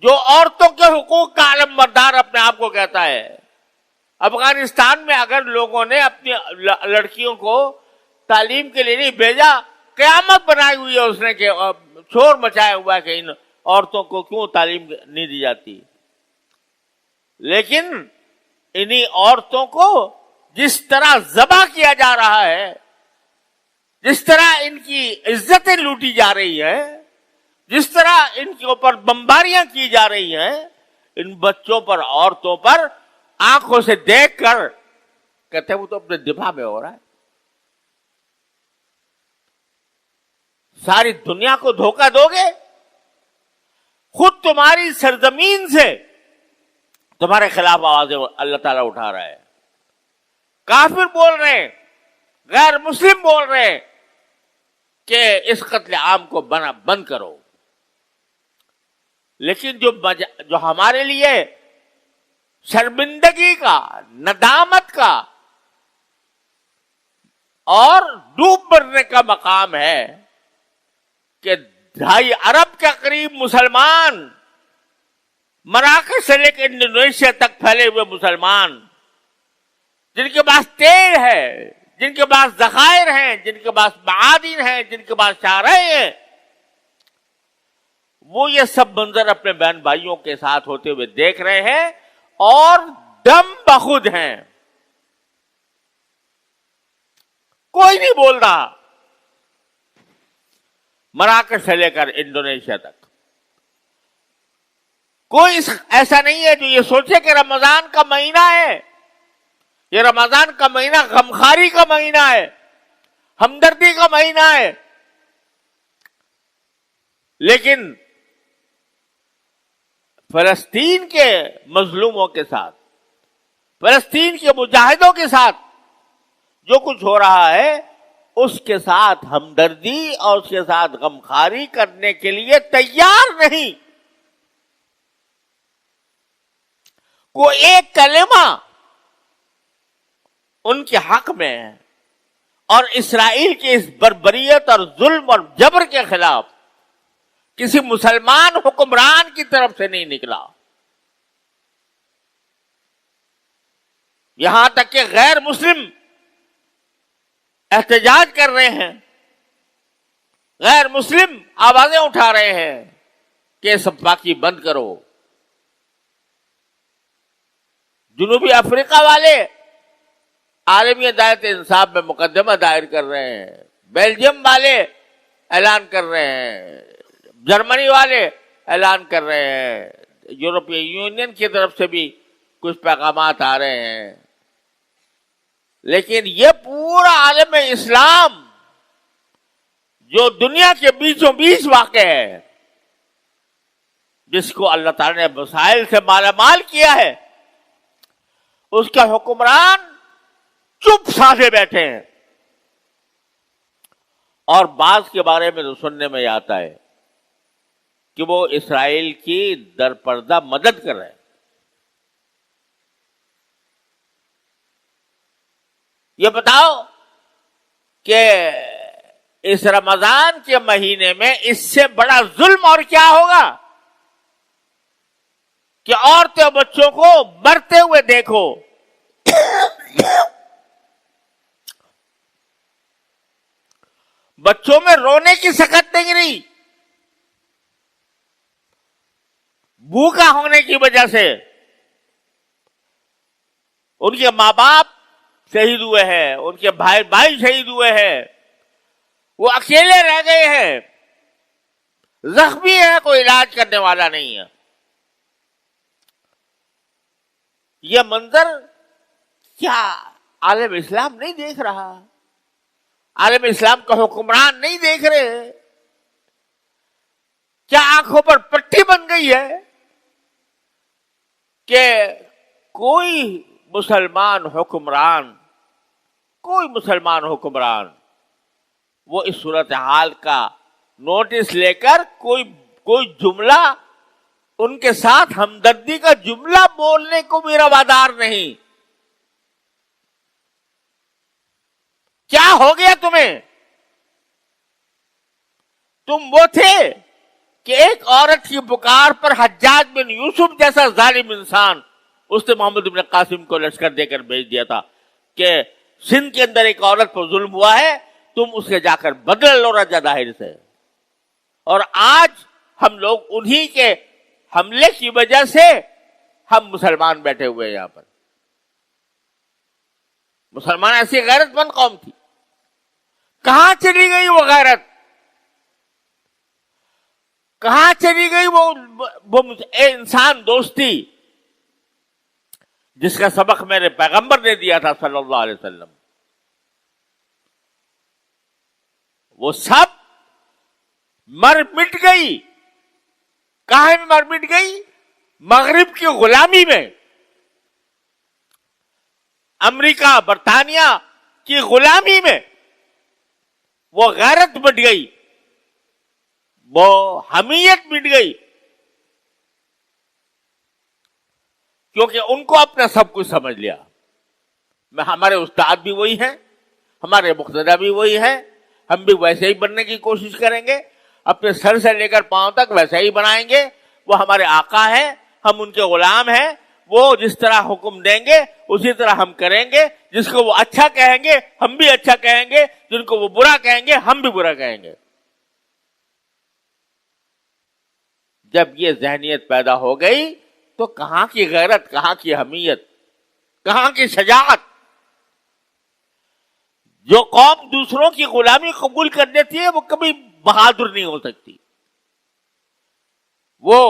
جو عورتوں کے حقوق کا علم بردار اپنے آپ کو کہتا ہے. افغانستان میں اگر لوگوں نے اپنی لڑکیوں کو تعلیم کے لیے نہیں بھیجا, قیامت بنائی ہوئی ہے اس نے کہ شور مچایا ہوا ہے کہ ان عورتوں کو کیوں تعلیم نہیں دی جاتی. لیکن انہی عورتوں کو جس طرح ذبح کیا جا رہا ہے, جس طرح ان کی عزتیں لوٹی جا رہی ہیں, جس طرح ان کے اوپر بمباریاں کی جا رہی ہیں, ان بچوں پر, عورتوں پر آنکھوں سے دیکھ کر کہتے ہیں وہ تو اپنے دفاع میں ہو رہا ہے. ساری دنیا کو دھوکہ دو گے, خود تمہاری سرزمین سے تمہارے خلاف آوازیں اللہ تعالیٰ اٹھا رہا ہے. کافر بول رہے ہیں, غیر مسلم بول رہے ہیں کہ اس قتل عام کو بند کرو. لیکن جو ہمارے لیے شرمندگی کا, ندامت کا اور ڈوب مرنے کا مقام ہے کہ 2.5 ارب کے قریب مسلمان, مراکش سے لے کے انڈونیشیا تک پھیلے ہوئے مسلمان, جن کے پاس تیل ہے, جن کے پاس ذخائر ہیں, جن کے پاس معادن ہیں, جن کے پاس شاہراہیں ہیں, وہ یہ سب منظر اپنے بہن بھائیوں کے ساتھ ہوتے ہوئے دیکھ رہے ہیں اور دم بخود ہیں. کوئی نہیں بول رہا, مراکش سے لے کر انڈونیشیا تک کوئی ایسا نہیں ہے جو یہ سوچے کہ رمضان کا مہینہ ہے, یہ رمضان کا مہینہ غمخاری کا مہینہ ہے, ہمدردی کا مہینہ ہے. لیکن فلسطین کے مظلوموں کے ساتھ, فلسطین کے مجاہدوں کے ساتھ جو کچھ ہو رہا ہے, اس کے ساتھ ہمدردی اور اس کے ساتھ غمخاری کرنے کے لیے تیار نہیں. کوئی ایک کلمہ ان کے حق میں ہے اور اسرائیل کی اس بربریت اور ظلم اور جبر کے خلاف کسی مسلمان حکمران کی طرف سے نہیں نکلا. یہاں تک کہ غیر مسلم احتجاج کر رہے ہیں, غیر مسلم آوازیں اٹھا رہے ہیں کہ سب باقی بند کرو. جنوبی افریقہ والے عالمی عدالت انصاف میں مقدمہ دائر کر رہے ہیں, بیلجیم والے اعلان کر رہے ہیں, جرمنی والے اعلان کر رہے ہیں, یورپی یونین کی طرف سے بھی کچھ پیغامات آ رہے ہیں. لیکن یہ پورا عالم اسلام جو دنیا کے بیچوں بیچ واقع ہے, جس کو اللہ تعالی نے وسائل سے مالا مال کیا ہے, اس کا حکمران چپ سادے بیٹھے ہیں. اور بعض کے بارے میں تو سننے میں آتا ہے کہ وہ اسرائیل کی درپردہ مدد کر رہے ہیں. یہ بتاؤ کہ اس رمضان کے مہینے میں اس سے بڑا ظلم اور کیا ہوگا کہ عورتیں اور بچوں کو مرتے ہوئے دیکھو. بچوں میں رونے کی سکت نہیں رہی, بھوکا ہونے کی وجہ سے. ان کے ماں باپ شہید ہوئے ہیں, ان کے بھائی شہید ہوئے ہیں, وہ اکیلے رہ گئے ہیں, زخمی ہے, کوئی علاج کرنے والا نہیں ہے. یہ منظر کیا عالم اسلام نہیں دیکھ رہا؟ عالم اسلام کا حکمران نہیں دیکھ رہے؟ کیا آنکھوں پر پٹی بن گئی ہے کہ کوئی مسلمان حکمران وہ اس صورتحال کا نوٹس لے کر کوئی جملہ ان کے ساتھ ہمدردی کا جملہ بولنے کو بھی روادار نہیں؟ کیا ہو گیا تمہیں؟ تم وہ تھے کہ ایک عورت کی پکار پر حجاج بن یوسف جیسا ظالم انسان، اس نے محمد بن قاسم کو لشکر دے کر بھیج دیا تھا کہ سندھ کے اندر ایک عورت پر ظلم ہوا ہے، تم اس کے جا کر بدل لو رجا داہر سے. اور آج ہم لوگ انہی کے حملے کی وجہ سے ہم مسلمان بیٹھے ہوئے ہیں یہاں پر. مسلمان ایسی غیرت مند قوم تھی، کہاں چلی گئی وہ غیرت؟ کہاں چلی گئی وہ انسان دوستی جس کا سبق میرے پیغمبر نے دیا تھا صلی اللہ علیہ وسلم؟ وہ سب مر مٹ گئی. کہاں میں مر مٹ گئی؟ مغرب کی غلامی میں، امریکہ برطانیہ کی غلامی میں وہ غیرت مٹ گئی، وہ حمیت مٹ گئی، کیونکہ ان کو اپنا سب کچھ سمجھ لیا. ہمارے استاد بھی وہی ہیں، ہمارے مقتدی بھی وہی ہیں، ہم بھی ویسے ہی بننے کی کوشش کریں گے، اپنے سر سے لے کر پاؤں تک ویسے ہی بنائیں گے. وہ ہمارے آقا ہیں، ہم ان کے غلام ہیں، وہ جس طرح حکم دیں گے اسی طرح ہم کریں گے. جس کو وہ اچھا کہیں گے ہم بھی اچھا کہیں گے، جن کو وہ برا کہیں گے ہم بھی برا کہیں گے. جب یہ ذہنیت پیدا ہو گئی تو کہاں کی غیرت، کہاں کی حمیت، کہاں کی شجاعت؟ جو قوم دوسروں کی غلامی قبول کر لیتی ہے وہ کبھی بہادر نہیں ہو سکتی، وہ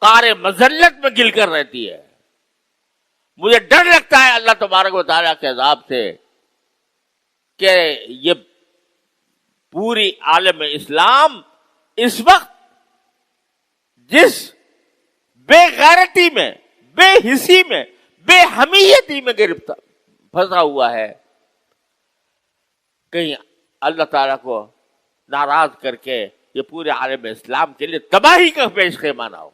قار مذلت میں گل کر رہتی ہے. مجھے ڈر لگتا ہے اللہ تبارک و تعالیٰ کے عذاب سے کہ یہ پوری عالم اسلام اس وقت جس بے غیرتی میں، بے حسی میں، بے حمیتی میں گرفتار پھنسا ہوا ہے، کہیں اللہ تعالیٰ کو ناراض کر کے یہ پورے عالم اسلام کے لیے تباہی کا پیش خیمہ نہ ہو.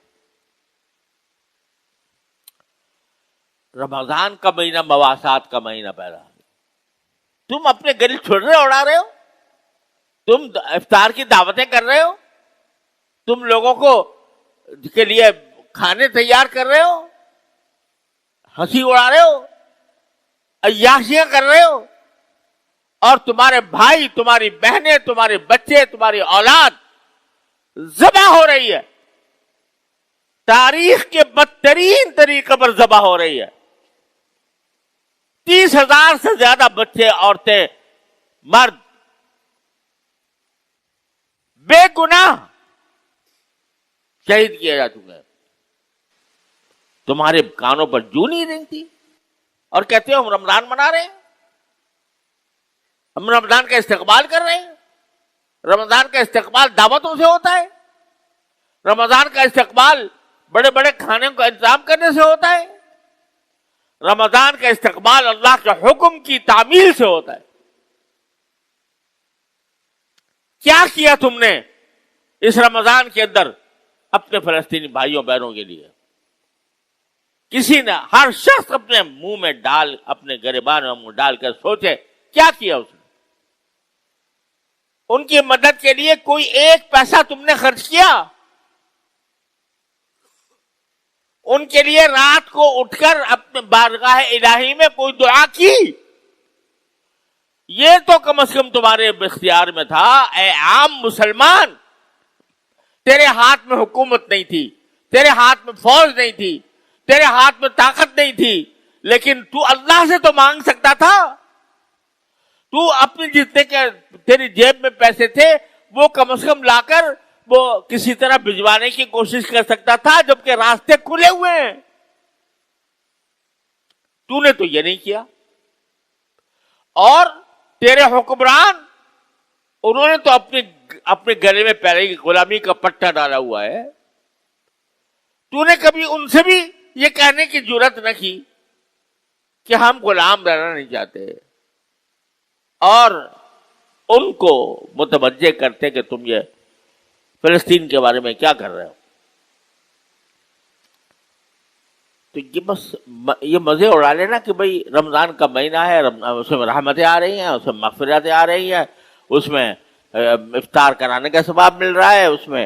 رمضان کا مہینہ مواسات کا مہینہ پیدا ہے. تم اپنے گلی چھوڑے اڑا رہے ہو، تم افطار کی دعوتیں کر رہے ہو، تم لوگوں کو کے لیے کھانے تیار کر رہے ہو، ہنسی اڑا رہے ہو، عیاشیاں کر رہے ہو، اور تمہارے بھائی، تمہاری بہنیں، تمہارے بچے، تمہاری اولاد ذبح ہو رہی ہے، تاریخ کے بدترین طریقے پر ذبح ہو رہی ہے. 30,000 سے زیادہ بچے، عورتیں، مرد بے گناہ شہید کیے جا چکے ہیں. تمہارے کانوں پر جوں نہیں رنگتی اور کہتے ہو ہم رمضان منا رہے ہیں، ہم رمضان کا استقبال کر رہے ہیں. رمضان کا استقبال دعوتوں سے ہوتا ہے، رمضان کا استقبال بڑے بڑے کھانے کا انتظام کرنے سے ہوتا ہے، رمضان کا استقبال اللہ کے حکم کی تعمیل سے ہوتا ہے. کیا کیا تم نے اس رمضان کے اندر اپنے فلسطینی بھائیوں بہنوں کے لیے؟ کسی نے، ہر شخص اپنے منہ میں ڈال، اپنے گریبان میں منہ ڈال کر سوچے کیا کیا اس نے. ان کی مدد کے لیے کوئی ایک پیسہ تم نے خرچ کیا؟ ان کے لیے رات کو اٹھ کر اپنے بارگاہ الہی میں کوئی دعا کی؟ یہ تو کم از کم تمہارے اختیار میں تھا. اے عام مسلمان، تیرے ہاتھ میں حکومت نہیں تھی، تیرے ہاتھ میں فوج نہیں تھی، تیرے ہاتھ میں طاقت نہیں تھی، لیکن تو اللہ سے تو مانگ سکتا تھا. تو اپنے جتنے کے تیری جیب میں پیسے تھے وہ کم از کم لا کر وہ کسی طرح بھجوانے کی کوشش کر سکتا تھا، جبکہ راستے کھلے ہوئے ہیں. تو نے تو یہ نہیں کیا. اور تیرے حکمران، انہوں نے تو اپنے گلے میں پہلے کی غلامی کا پٹا ڈالا ہوا ہے. تو نے کبھی ان سے بھی یہ کہنے کی جرات نہ کی کہ ہم غلام رہنا نہیں چاہتے، اور ان کو متوجہ کرتے کہ تم یہ فلسطین کے بارے میں کیا کر رہے ہو. تو یہ بس یہ مزے اڑا لینا کہ بھئی رمضان کا مہینہ ہے، اس میں رحمتیں آ رہی ہیں، اس میں مغفرتیں آ رہی ہیں، اس میں افطار کرانے کا ثواب مل رہا ہے، اس میں